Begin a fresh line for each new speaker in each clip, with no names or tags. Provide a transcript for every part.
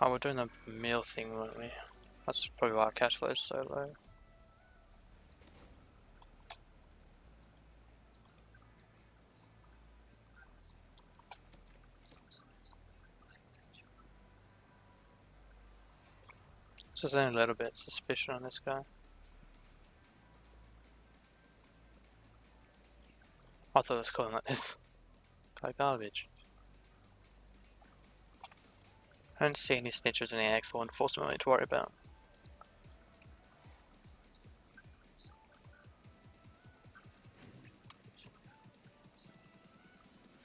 Oh, we're doing the meal thing, weren't we? That's probably why our cash flow is so low. Just only a little bit suspicion on this guy. I thought it was calling like this. Like garbage. I don't see any snitches in the actual enforcement to worry about.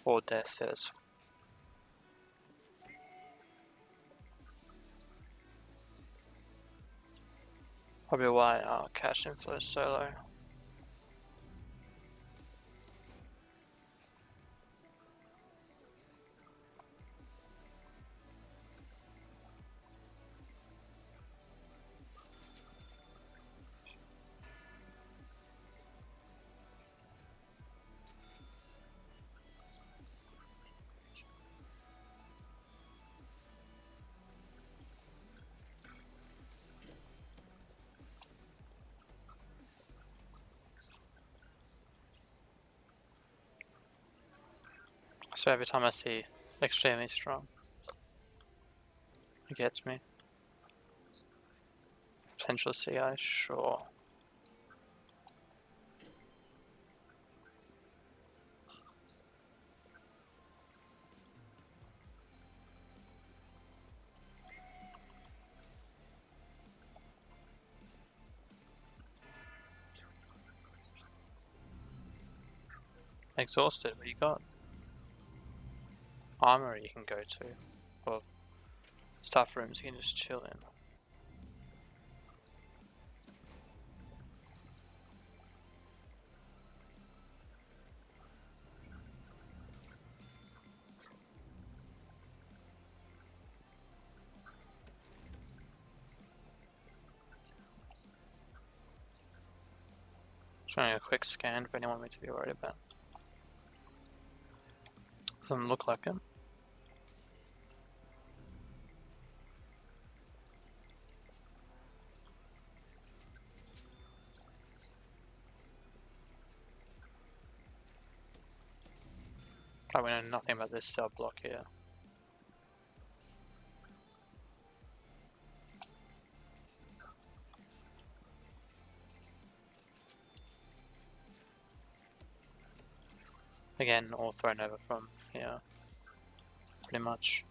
4 deaths says. Probably why our cash inflow is so low. So every time I see extremely strong, it gets me. Potential CI, sure. Exhausted, what you got? Armory you can go to, or staff rooms you can just chill in. Showing a quick scan for anyone we to be worried about. Doesn't look like it. We know nothing about this cell block here. Again, all thrown over from here. Pretty much.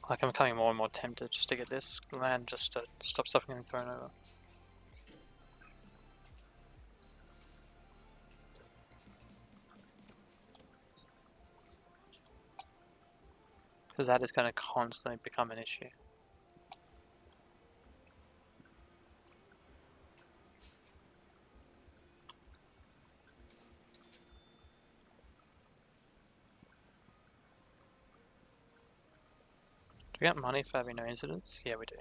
Like, I'm becoming more and more tempted just to get this land just to stop stuff getting thrown over. Because that is going to constantly become an issue. Do we get money for having no incidents? Yeah, we do.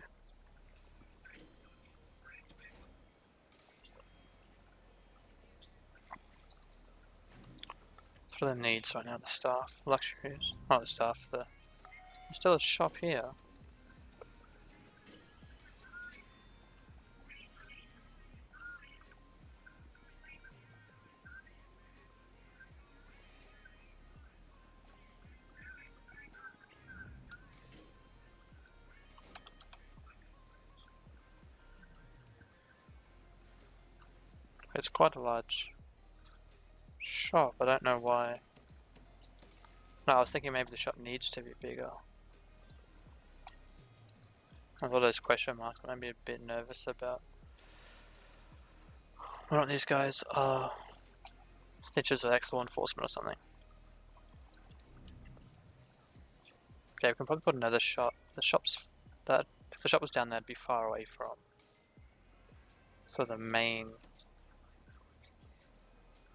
What are the needs right now? The staff, luxuries, not the staff. There's still a shop here. It's quite a large shop. I don't know why. No, I was thinking maybe the shop needs to be bigger. With all those question marks, I might be a bit nervous about why don't these guys are snitches or actual enforcement or something. Okay, we can probably put another shop. The shop's that if the shop was down there, it'd be far away from. So the main.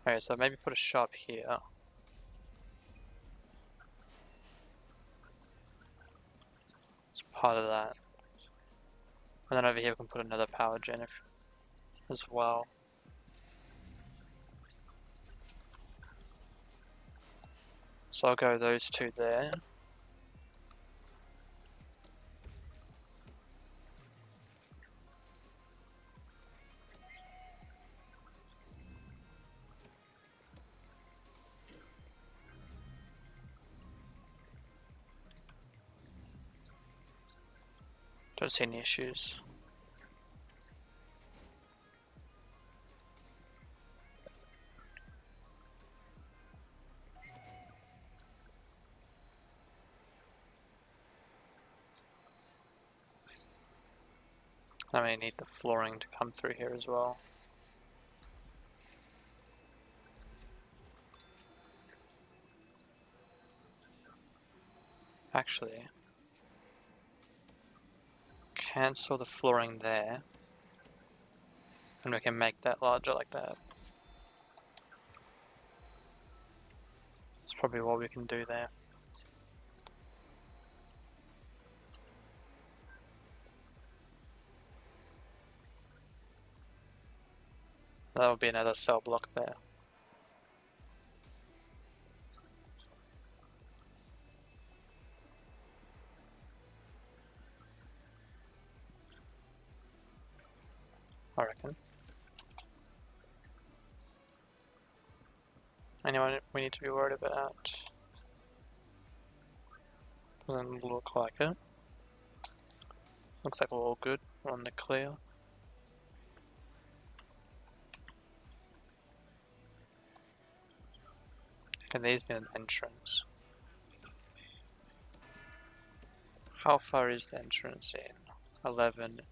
Okay, so maybe put a shop here. It's part of that. And then over here we can put another power gen as well. So I'll go those two there. Don't see any issues. I may need the flooring to come through here as well. Actually, cancel the flooring there, and we can make that larger like that. That's probably what we can do there. That would be another cell block there. I reckon. Anyone we need to be worried about? Doesn't look like it. Looks like we're all good. We're on the clear. Okay, these need an entrance. How far is the entrance in? 11.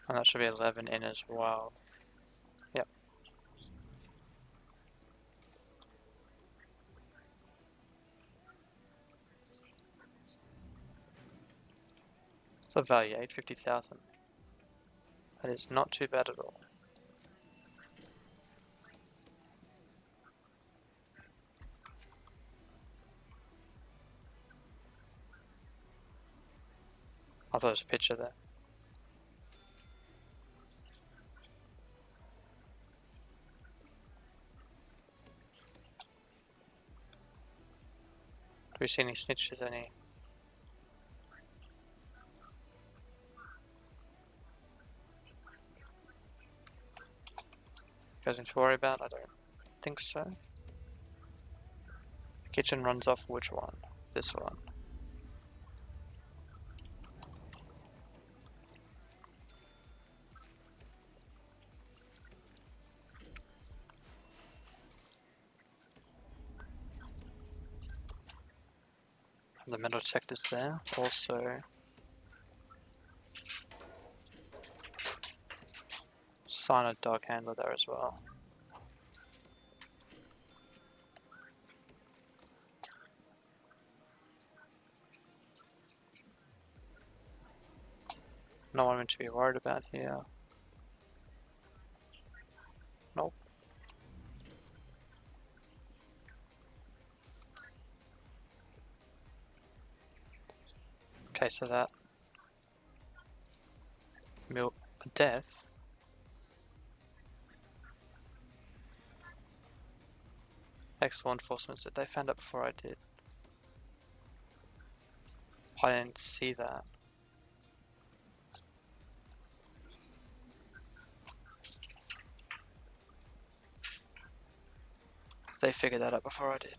And that should be 11 in as well. Yep. So value 850,000. That is not too bad at all. I thought there was a picture there. Do we see any snitches? Any? Guys need to worry about? I don't think so. The kitchen runs off which one? This one. The metal detector's there. Also, sign a dog handler there as well. No one to be worried about here. Nope. Okay, so that death. Ex-law enforcement said they found out before I did. I didn't see that. They figured that out before I did.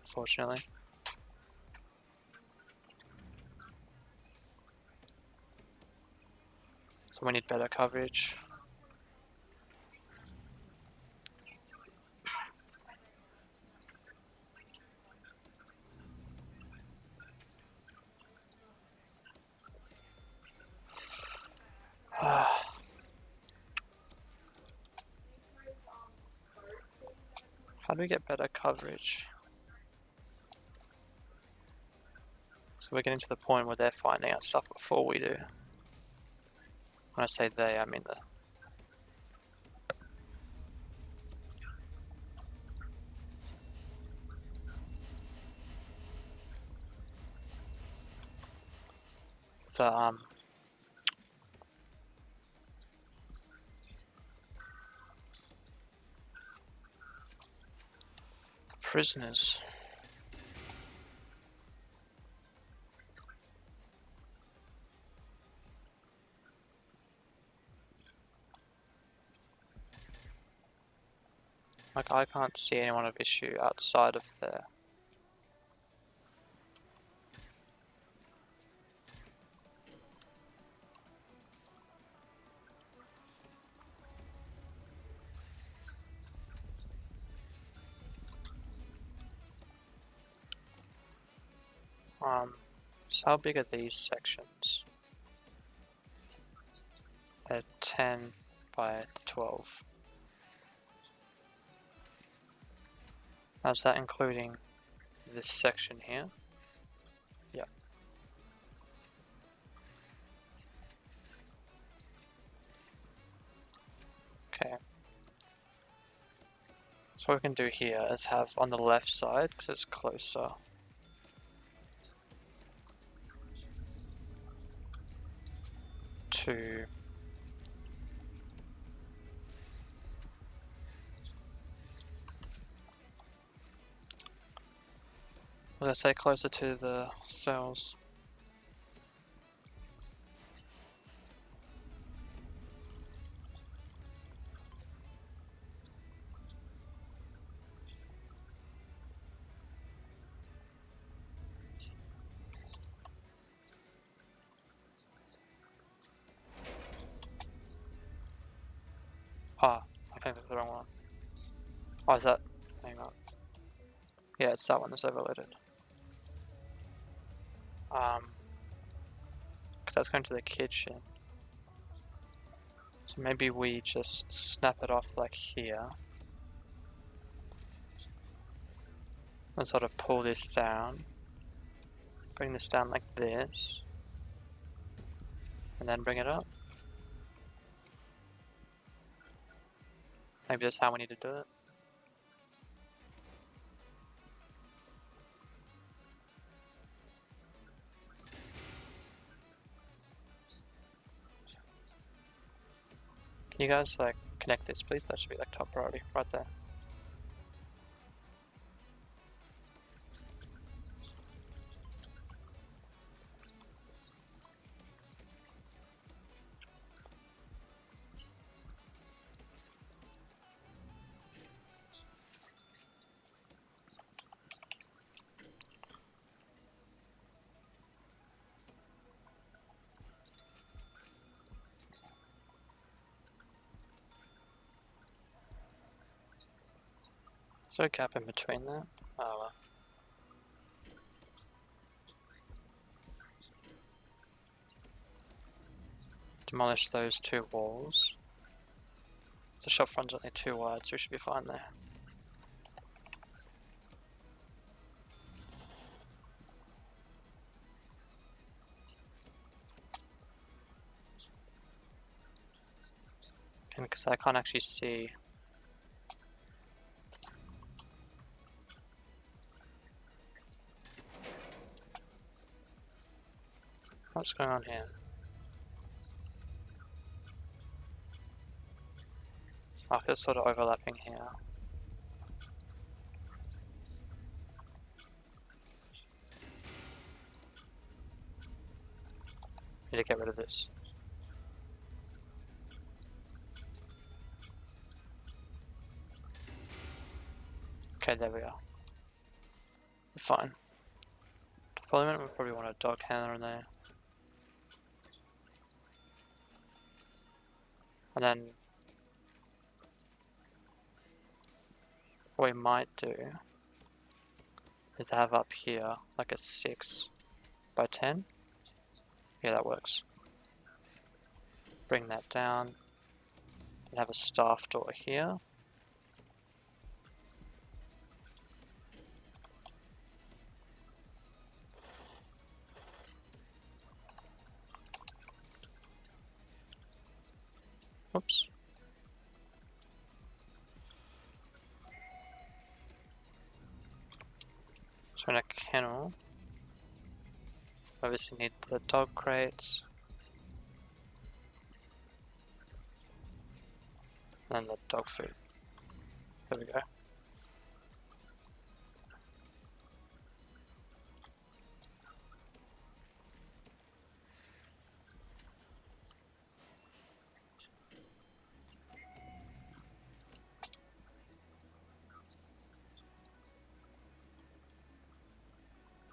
Fortunately. So we need better coverage. How do we get better coverage? So we're getting to the point where they're finding out stuff before we do. When I say they, I mean the... The, prisoners. Like, I can't see anyone of issue outside of there. So how big are these sections? They're 10 by 12. Is that including this section here? Yep. Okay. So what we can do here is have on the left side, because it's closer, to let's say closer to the cells. Ah, I think that's the wrong one. Oh, is that? Hang on. Yeah, it's that one that's overloaded. Because that's going to the kitchen. So maybe we just snap it off like here. And sort of pull this down. Bring this down like this. And then bring it up. Maybe that's how we need to do it. Can you guys like connect this please? That should be like top priority right there. Is there a gap in between that? Oh well. Demolish those two walls. The shop front's only too wide, so we should be fine there. And because I can't actually see. What's going on here? Oh, it's sort of overlapping here. Need to get rid of this. Okay, there we are. We're fine. Deployment, we probably want a dog handler in there. And then what we might do is have up here like a 6 by 10. Yeah, that works. Bring that down. And have a staff door here. Oops. So in a kennel, obviously need the dog crates. And the dog food. There we go.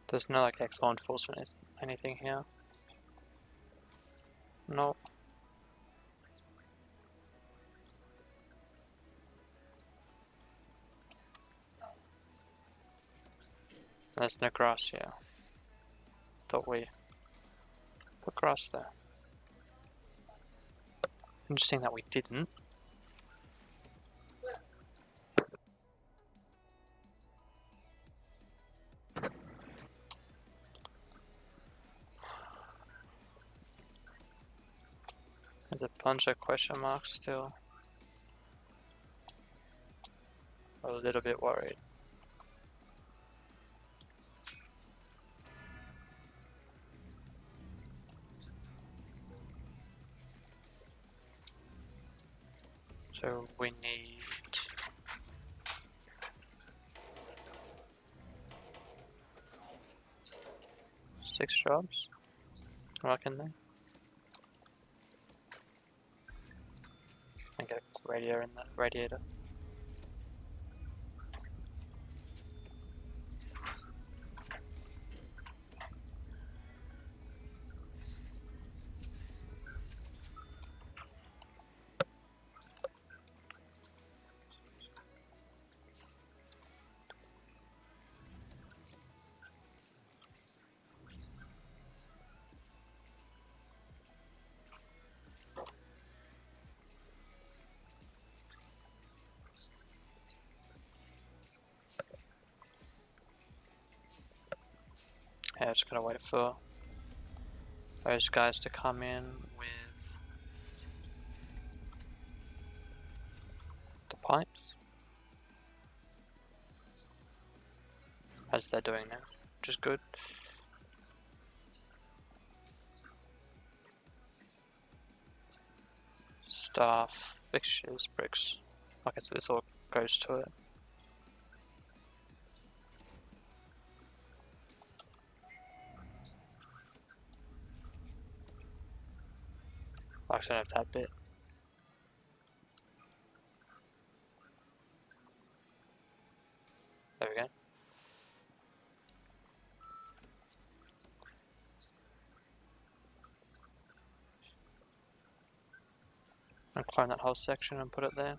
There's no like law enforcement anything here. No. There's no grass here. Thought we put grass there. Interesting that we didn't. There's a bunch of question marks still. I'm a little bit worried. So we need 6 jobs. Working there. And get a radiator in the radiator. Yeah, just gotta wait for those guys to come in with the pipes. As they're doing now, which is good. Staff, fixtures, bricks. Okay, so this all goes to it. Actually, I don't have that bit. There we go. I'll clone that whole section and put it there.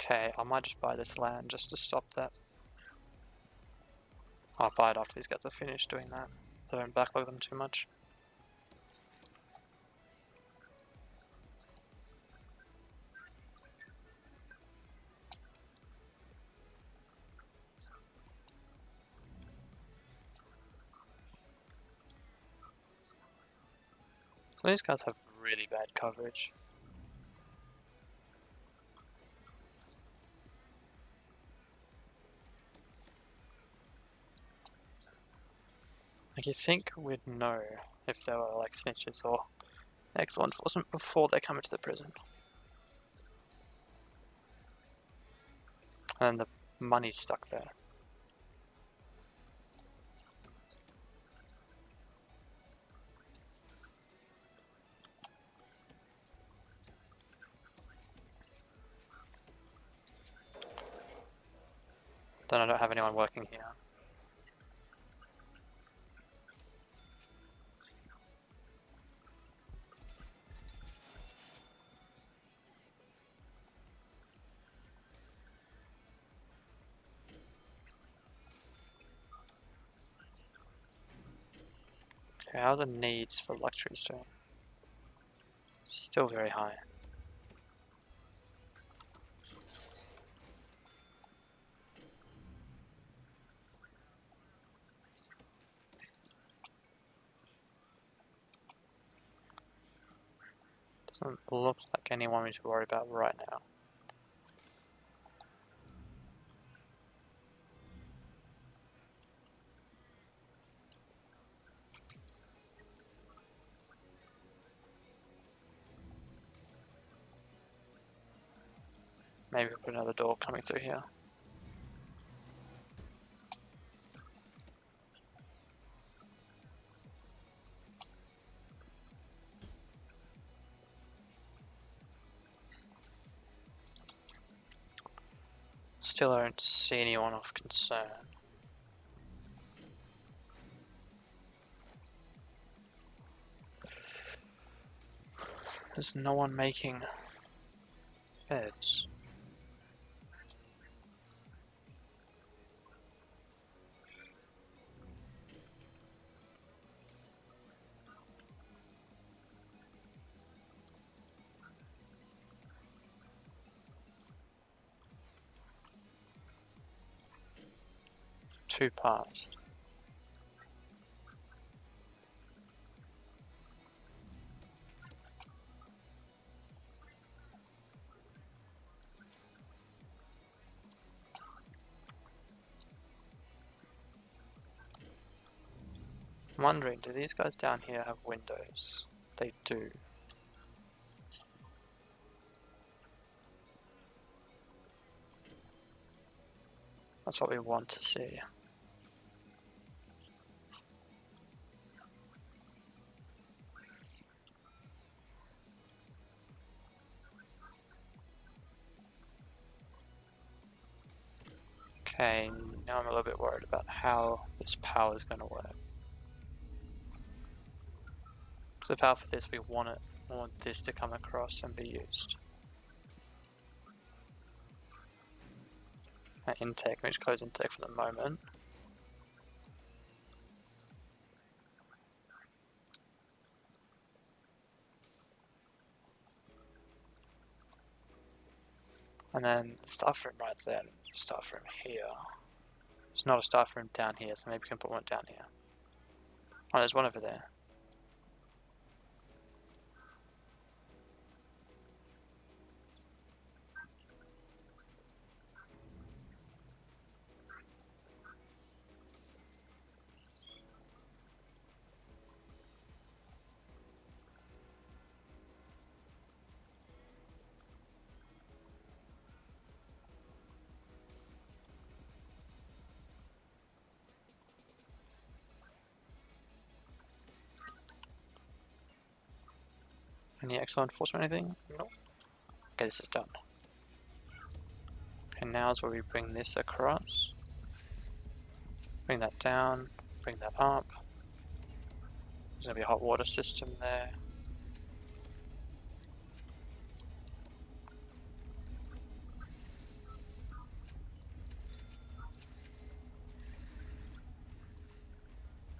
Okay, I might just buy this land just to stop that. I'll buy it after these guys are finished doing that, so I don't backlog them too much. So these guys have really bad coverage. Like, you think we'd know if they were like snitches or law enforcement before they come into the prison. And the money's stuck there. Then I don't have anyone working here. Okay, how are the needs for luxuries doing? Still very high. Doesn't look like anyone we should worry about right now. Maybe we'll put another door coming through here. Still don't see anyone of concern. There's no one making beds. Two past. I'm wondering, do these guys down here have windows? They do. That's what we want to see. Okay, now I'm a little bit worried about how this power is going to work. Because the power for this, we want this to come across and be used. That intake, we just close intake for the moment. And then the staff room right there, the staff room here. There's not a staff room down here, so maybe we can put one down here. Oh, there's one over there. Any extra enforcement, anything? Nope. Okay, this is done. Okay, now is where we bring this across. Bring that down, bring that up. There's gonna be a hot water system there.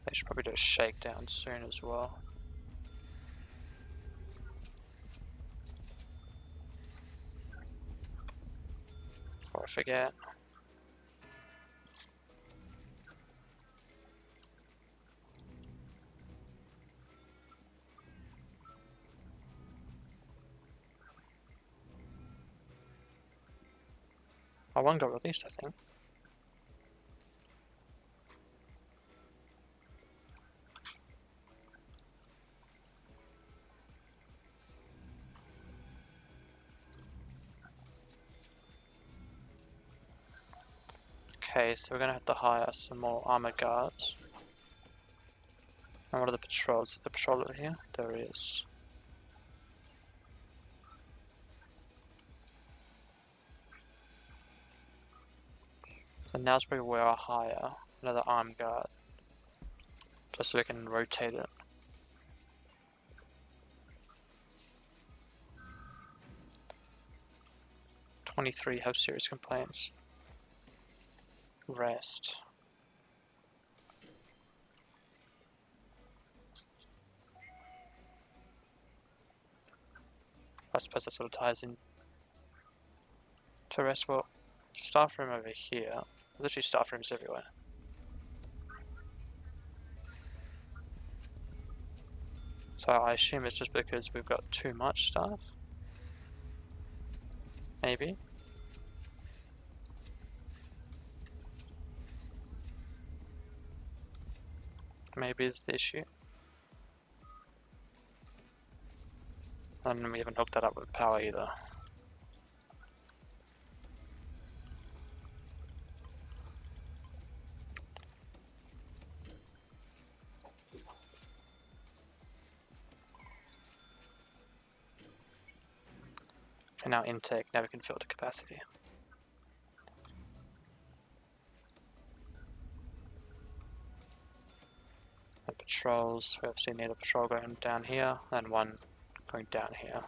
They should probably do a shakedown soon as well. Before I forget. Oh, one got released, I think. Okay, so we're gonna have to hire some more armored guards. And what are the patrols? Is the patrol over here? There is. And now's probably where I hire another armed guard. Just so we can rotate it. "23 have serious complaints. Rest." I suppose that sort of ties in to rest. Well, staff room over here. There's literally staff rooms everywhere. So I assume it's just because we've got too much staff? Maybe. Maybe is the issue. And we haven't hooked that up with power either. And now intake, now we can fill to capacity. patrols. We obviously need a patrol going down here and one going down here.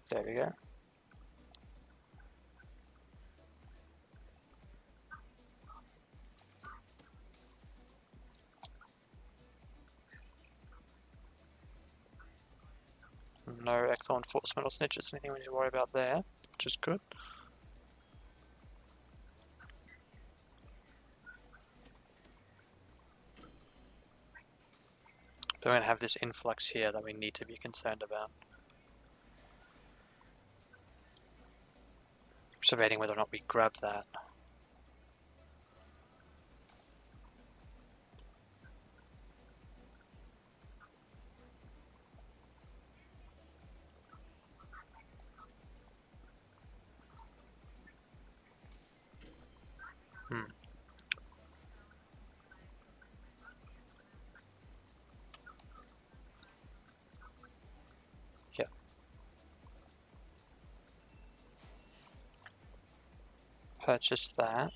There we go. No external enforcement or snitches, anything we need to worry about there, which is good. But we're going to have this influx here that we need to be concerned about. Just debating whether or not we grab that. Yeah. Purchase that.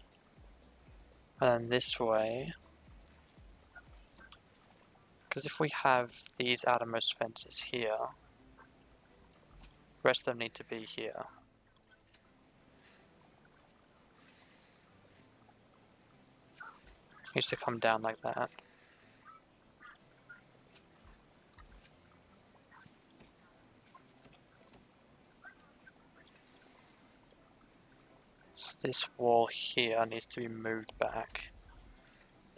And then this way, because if we have these outermost fences here, the rest of them need to be here. Needs to come down like that. So this wall here needs to be moved back.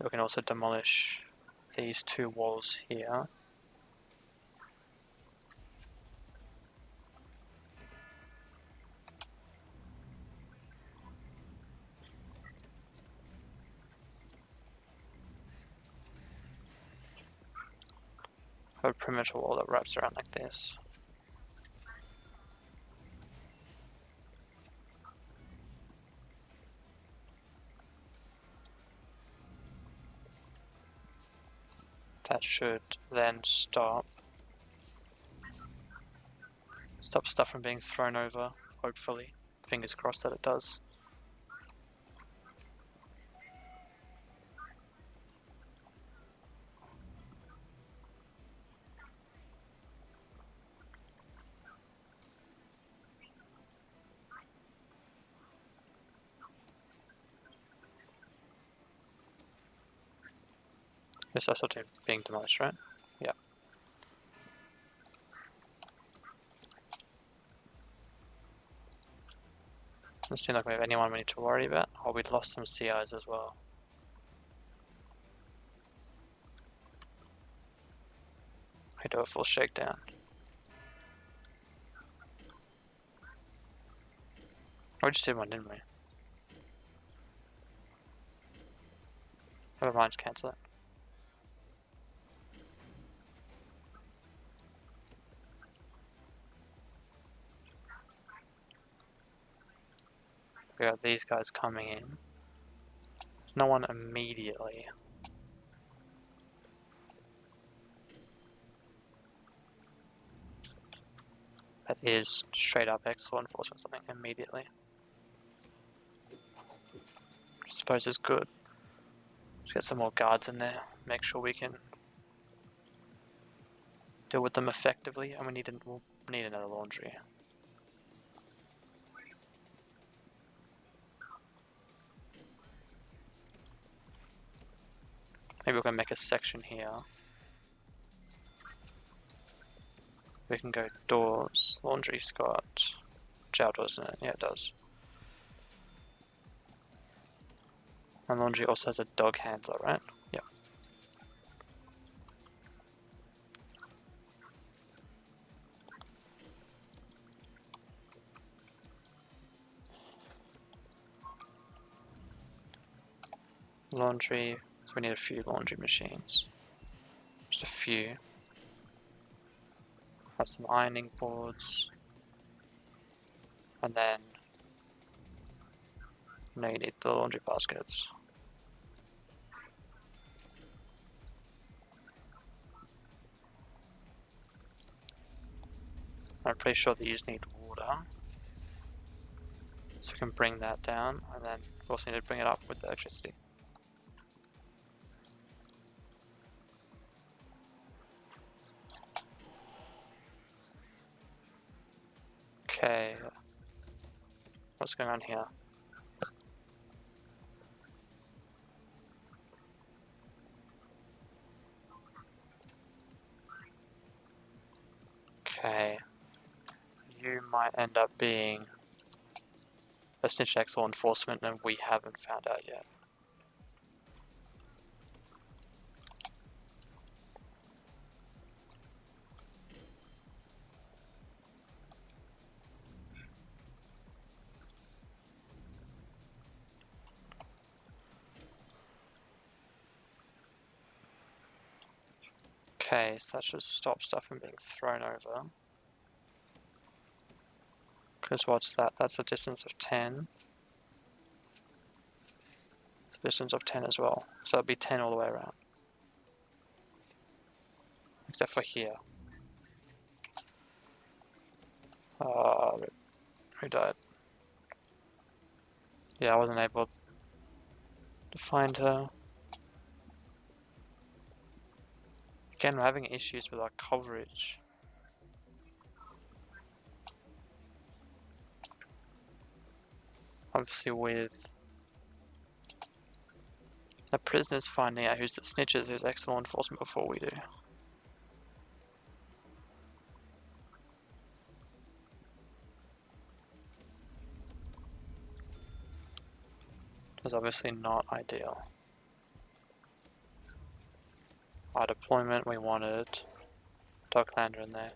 We can also demolish these two walls here. Have a perimeter wall that wraps around like this. That should then stop stuff from being thrown over, hopefully. Fingers crossed that it does. This is also being demolished, right? Yeah. Doesn't seem like we have anyone we need to worry about. Oh, we'd lost some CIs as well. We do a full shakedown. Oh, we just did one, didn't we? Never mind, just cancel it. We got these guys coming in. There's no one immediately. That is straight up excellent enforcement something immediately. I suppose is good. Let's get some more guards in there. Make sure we can deal with them effectively, and we'll need another laundry. Maybe we're gonna make a section here. We can go doors. Laundry's got jail doors in it. Yeah, it does. And laundry also has a dog handler, right? Yep. Laundry. So we need a few laundry machines. Just a few. Have some ironing boards. And then now you need the laundry baskets. I'm pretty sure these need water. So we can bring that down, and then we also need to bring it up with the electricity. Okay. What's going on here? Okay. You might end up being a snitch next law enforcement, and we haven't found out yet. Okay, so that should stop stuff from being thrown over. Because what's that? That's a distance of 10. It's a distance of 10 as well. So it'll be 10 all the way around. Except for here. Who died? Yeah, I wasn't able to find her. Again, we're having issues with our coverage. Obviously with the prisoners finding out who's the snitches, who's ex-law enforcement before we do. It's obviously not ideal. Our deployment, we wanted Douglander in there.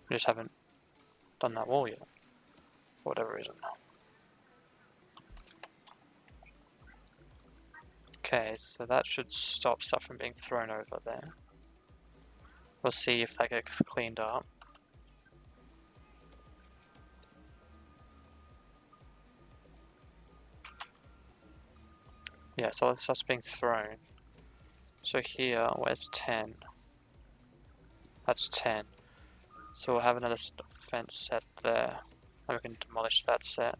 We just haven't done that wall yet, for whatever reason. Okay, so that should stop stuff from being thrown over there. We'll see if that gets cleaned up. Yeah, so all stuff's being thrown. So here, where's 10? That's 10. So we'll have another fence set there. And we can demolish that set.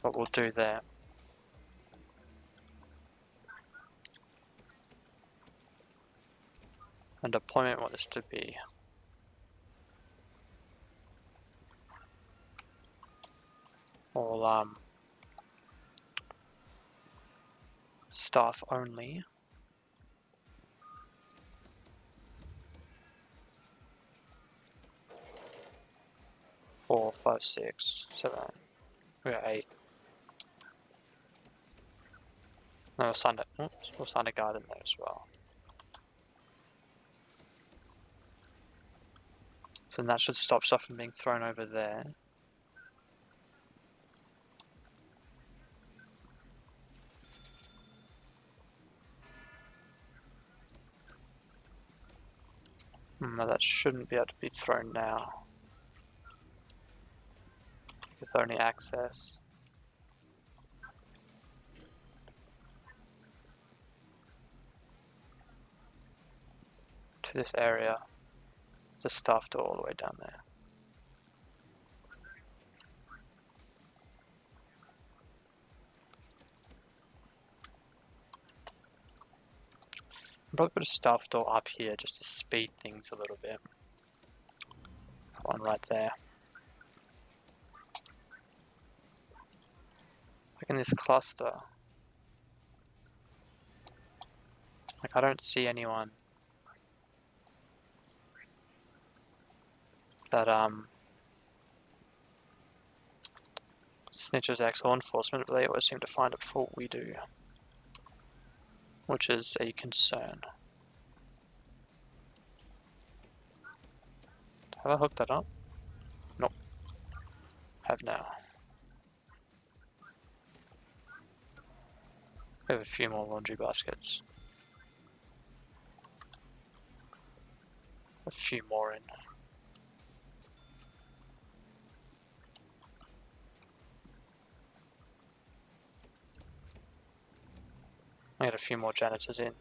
What we'll do there. And deployment, we want this to be all staff only. 4, 5, 6, 7. We got 8. No, we'll sign a guard in there as well. So that should stop stuff from being thrown over there. No, that shouldn't be able to be thrown now. Because only access. To this area. The staff door all the way down there. I'll probably put a staff door up here just to speed things a little bit. One right there. Like in this cluster. Like I don't see anyone that snitches ex-law enforcement, but they always seem to find it before we do. Which is a concern. Have I hooked that up? Nope. Have now. We have a few more laundry baskets. A few more in. I get a few more janitors in.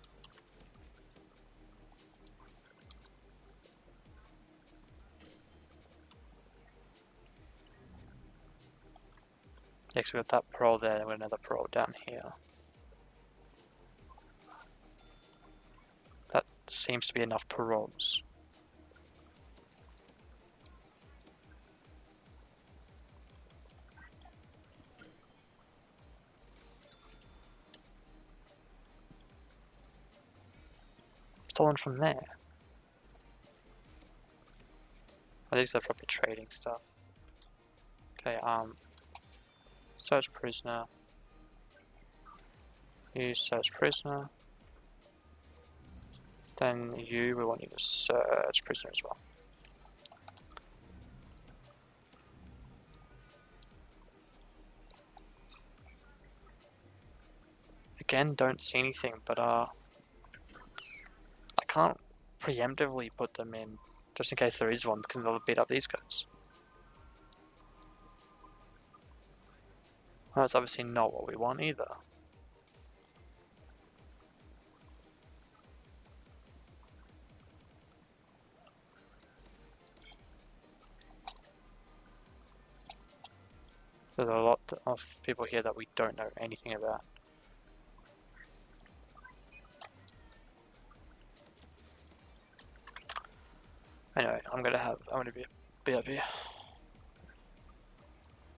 Next, we've got that parole there, and we've got another parole down here. That seems to be enough paroles. Stolen from there. Oh, these are probably trading stuff. Okay, search prisoner. You search prisoner. Then we want you to search prisoner as well. Again, don't see anything, but I can't preemptively put them in, just in case there is one, because they'll beat up these guys. Well, that's obviously not what we want either. There's a lot of people here that we don't know anything about. Anyway, I'm gonna be up here.